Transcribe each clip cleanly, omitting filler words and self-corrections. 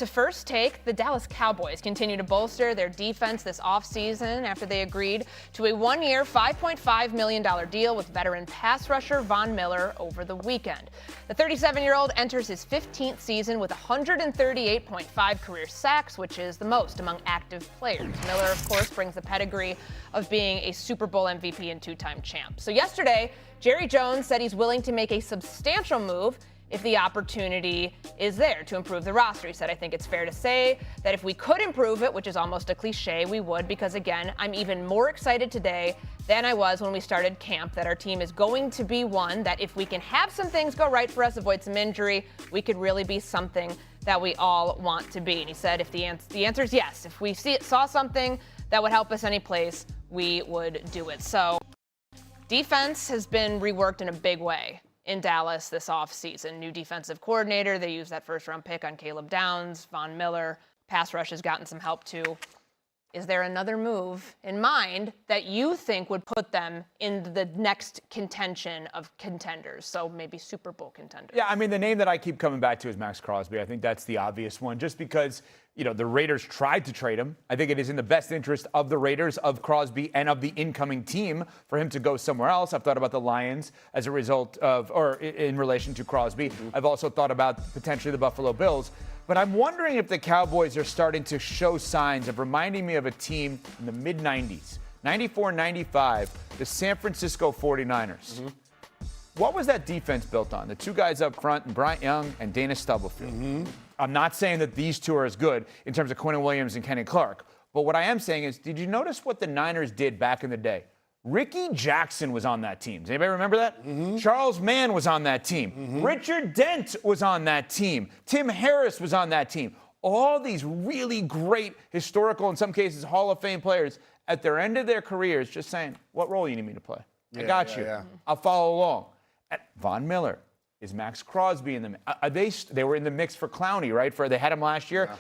to First Take. The Dallas Cowboys continue to bolster their defense this offseason after they agreed to a one-year, $5.5 million deal with veteran pass rusher Von Miller over the weekend. The 37-year-old enters his 15th season with 138.5 career sacks, which is the most among active players. Miller, of course, brings the pedigree of being a Super Bowl MVP and two-time champ. So yesterday, Jerry Jones said he's willing to make a substantial move if the opportunity is there to improve the roster. He said, I think it's fair to say that if we could improve it, which is almost a cliche, we would, because again, I'm even more excited today than I was when we started camp that our team is going to be one that if we can have some things go right for us, avoid some injury, we could really be something that we all want to be. And he said, if the answer is yes, if we saw something that would help us any place, we would do it. So defense has been reworked in a big way in Dallas this offseason. New defensive coordinator. They used that first-round pick on Caleb Downs. Von Miller. Pass rush has gotten some help, too. Is there another move in mind that you think would put them in the next contention of contenders? So maybe Super Bowl contenders. Yeah, I mean, the name that I keep coming back to is Max Crosby. I think that's the obvious one, just because, you know, the Raiders tried to trade him. I think it is in the best interest of the Raiders, of Crosby, and of the incoming team for him to go somewhere else. I've thought about the Lions as a result of, or in relation to Crosby. I've also thought about potentially the Buffalo Bills. But I'm wondering if the Cowboys are starting to show signs of reminding me of a team in the mid-90s, 94, 95, the San Francisco 49ers. What was that defense built on? The two guys up front, Bryant Young and Dana Stubblefield. I'm not saying that these two are as good in terms of Quinnen Williams and Kenny Clark. But what I am saying is, did you notice what the Niners did back in the day? Ricky Jackson was on that team. Does anybody remember that? Charles Mann was on that team. Richard Dent was on that team. Tim Harris was on that team. All these really great historical, in some cases, Hall of Fame players at their end of their careers just saying, what role you need me to play? I got you. I'll follow along. Von Miller. Is Max Crosby in them? They were in the mix for Clowney, right? They had him last year.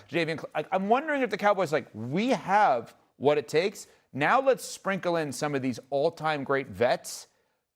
I'm wondering if the Cowboys we have what it takes. Now let's sprinkle in some of these all-time great vets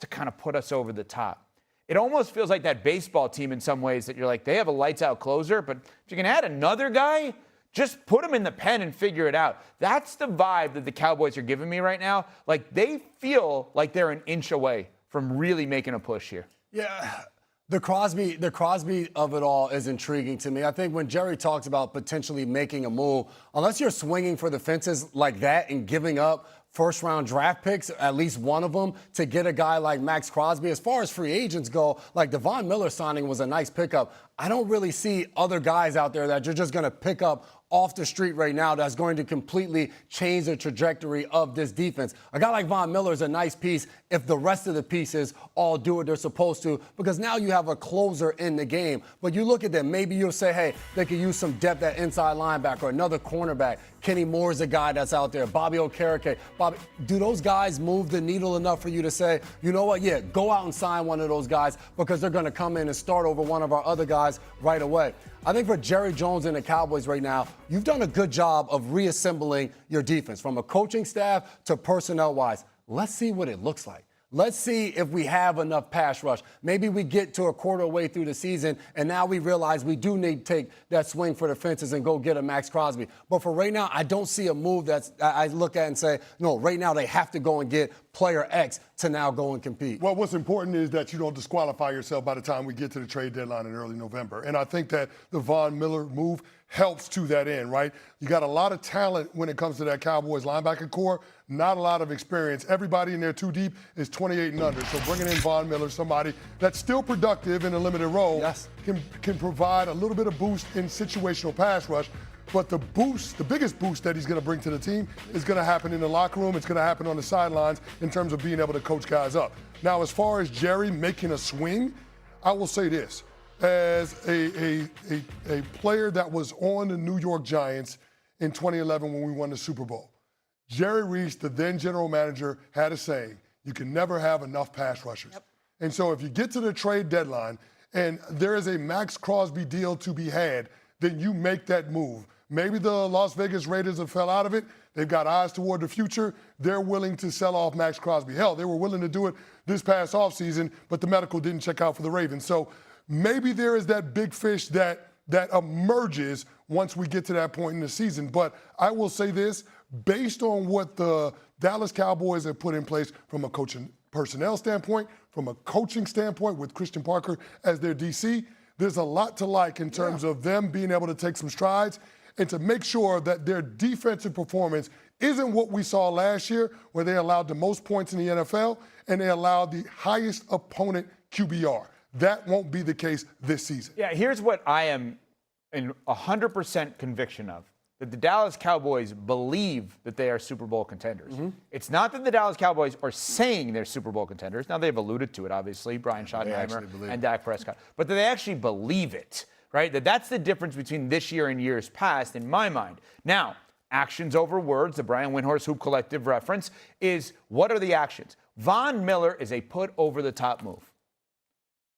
to kind of put us over the top. It almost feels like that baseball team in some ways that you're like, they have a lights-out closer, but if you can add another guy, just put him in the pen and figure it out. That's the vibe that the Cowboys are giving me right now. Like, they feel like they're an inch away from really making a push here. Yeah. The Crosby of it all is intriguing to me. I think when Jerry talks about potentially making a move, unless you're swinging for the fences like that and giving up first-round draft picks, at least one of them, to get a guy like Max Crosby. As far as free agents go, like the Von Miller signing was a nice pickup. I don't really see other guys out there that you're just going to pick up off the street right now that's going to completely change the trajectory of this defense. A guy like Von Miller is a nice piece if the rest of the pieces all do what they're supposed to, because now you have a closer in the game. But you look at them, maybe you'll say, hey, they could use some depth at inside linebacker, another cornerback. Kenny Moore's a guy that's out there. Bobby Okereke. Do those guys move the needle enough for you to say, you know what, yeah, go out and sign one of those guys because they're going to come in and start over one of our other guys right away? I think for Jerry Jones and the Cowboys right now, you've done a good job of reassembling your defense from a coaching staff to personnel-wise. Let's see what it looks like. Let's see if we have enough pass rush. Maybe we get to a quarter way through the season, and now we realize we do need to take that swing for the fences and go get a Max Crosby. But for right now, I don't see a move that I look at and say, no, right now they have to go and get player X to now go and compete. Well, what's important is that you don't disqualify yourself by the time we get to the trade deadline in early November. And I think that the Von Miller move helps to that end, right? You got a lot of talent when it comes to that Cowboys linebacker core, not a lot of experience. Everybody in there too deep is 28 and under. So bringing in Von Miller, somebody that's still productive in a limited role, can provide a little bit of boost in situational pass rush. But the biggest boost that he's going to bring to the team is going to happen in the locker room. It's going to happen on the sidelines in terms of being able to coach guys up. Now, as far as Jerry making a swing, I will say this. As a player that was on the New York Giants in 2011 when we won the Super Bowl, Jerry Reese, the then general manager, had a saying, you can never have enough pass rushers. And so if you get to the trade deadline and there is a Max Crosby deal to be had, then you make that move. Maybe the Las Vegas Raiders have fell out of it. They've got eyes toward the future. They're willing to sell off Max Crosby. Hell, they were willing to do it this past offseason, but the medical didn't check out for the Ravens. So maybe there is that big fish that that emerges once we get to that point in the season. But I will say this, based on what the Dallas Cowboys have put in place from a coaching personnel standpoint, from a coaching standpoint with Christian Parker as their DC, there's a lot to like in terms of them being able to take some strides and to make sure that their defensive performance isn't what we saw last year, where they allowed the most points in the NFL and they allowed the highest opponent QBR. That won't be the case this season. Yeah, here's what I am in 100% conviction of. That the Dallas Cowboys believe that they are Super Bowl contenders. It's not that the Dallas Cowboys are saying they're Super Bowl contenders. Now, they've alluded to it, obviously, Brian Schottenheimer and Dak Prescott. But that they actually believe it, right? That's the difference between this year and years past, in my mind. Now, actions over words, the Brian Windhorst Hoop Collective reference, is what are the actions? Von Miller is a put-over-the-top move.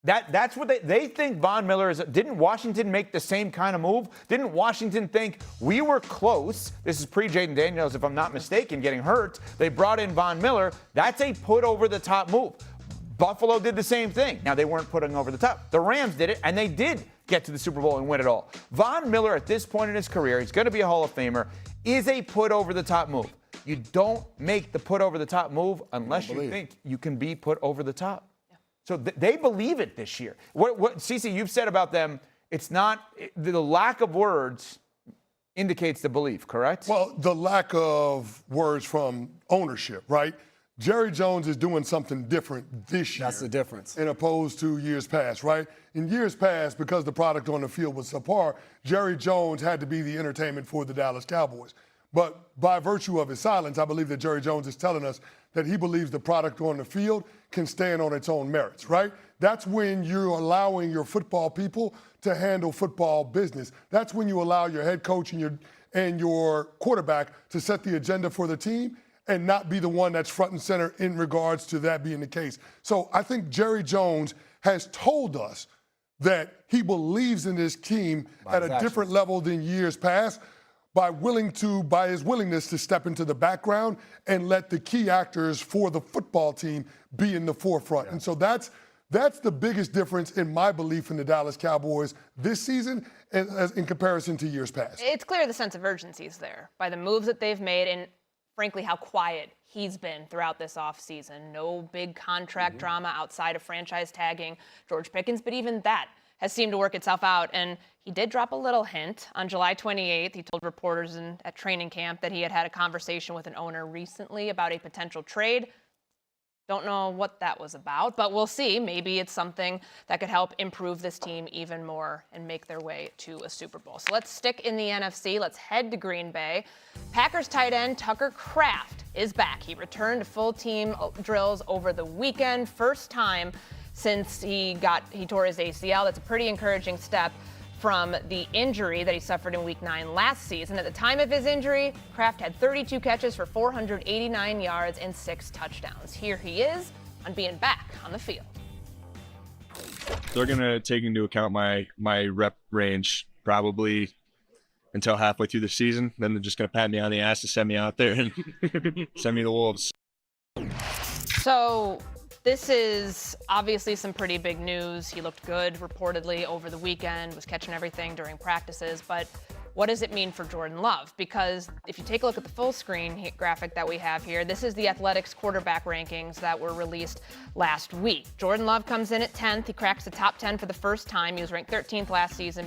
That's what they think Von Miller is. Didn't Washington make the same kind of move? Didn't Washington think we were close? This is pre-Jaden Daniels, if I'm not mistaken, getting hurt. They brought in Von Miller. That's a put-over-the-top move. Buffalo did the same thing. Now, they weren't putting over the top. The Rams did it, and they did get to the Super Bowl and win it all. Von Miller, at this point in his career, he's going to be a Hall of Famer, is a put-over-the-top move. You don't make the put-over-the-top move unless you think you can be put over the top. So they believe it this year. What Cece, you've said about them, it's not the lack of words indicates the belief, correct? Well, the lack of words from ownership, right? Jerry Jones is doing something different this year. That's the difference. In opposed to years past, right? In years past, because the product on the field was subpar, Jerry Jones had to be the entertainment for the Dallas Cowboys. But by virtue of his silence, I believe that Jerry Jones is telling us that he believes the product on the field can stand on its own merits, right? That's when you're allowing your football people to handle football business. That's when you allow your head coach and your quarterback to set the agenda for the team and not be the one that's front and center in regards to that being the case. So I think Jerry Jones has told us that he believes in this team at a different level than years past by his willingness to step into the background and let the key actors for the football team be in the forefront. And so that's the biggest difference in my belief in the Dallas Cowboys this season as in comparison to years past. It's clear the sense of urgency is there by the moves that they've made and, frankly, how quiet he's been throughout this offseason. No big contract drama outside of franchise tagging George Pickens, but even that has seemed to work itself out. And he did drop a little hint. On July 28th, he told reporters at training camp that he had a conversation with an owner recently about a potential trade. Don't know what that was about, but we'll see. Maybe it's something that could help improve this team even more and make their way to a Super Bowl. So let's stick in the NFC. Let's head to Green Bay. Packers tight end Tucker Kraft is back. He returned to full team drills over the weekend. First time since he tore his ACL. That's a pretty encouraging step from the injury that he suffered in Week 9 last season. At the time of his injury, Kraft had 32 catches for 489 yards and 6 touchdowns. Here he is on being back on the field. They're going to take into account my rep range probably until halfway through the season. Then they're just going to pat me on the ass to send me out there and send me to the Wolves. So this is obviously some pretty big news. He looked good reportedly over the weekend, was catching everything during practices, but what does it mean for Jordan Love? Because if you take a look at the full screen graphic that we have here, this is the Athletics quarterback rankings that were released last week. Jordan Love comes in at 10th. He cracks the top 10 for the first time. He was ranked 13th last season